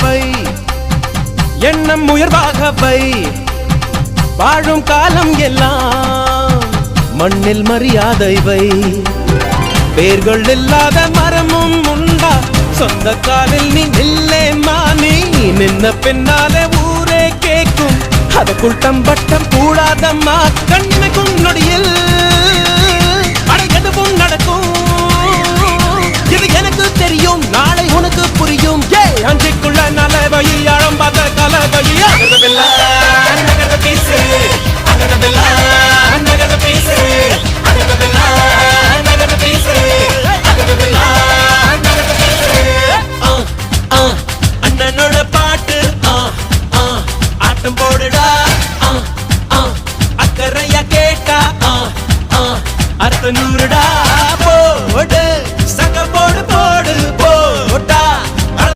வை, எண்ணம் உயர்வாக வை. வாழும் காலம் எல்லாம் மண்ணில் மரியாதை வை. வேர்கள் இல்லாத மரமும் உண்டா, சொந்த காலில் நீ நில்லேம்மா. நீ நின்ன பின்னாலே ஊரே கேட்கும், அதற்குள் தம்பட்டம் கூடாதம்மா. கண்ணிமைக்கும் நொடியில் எதுவும் நடக்கும், இது எனக்கு தெரியும்.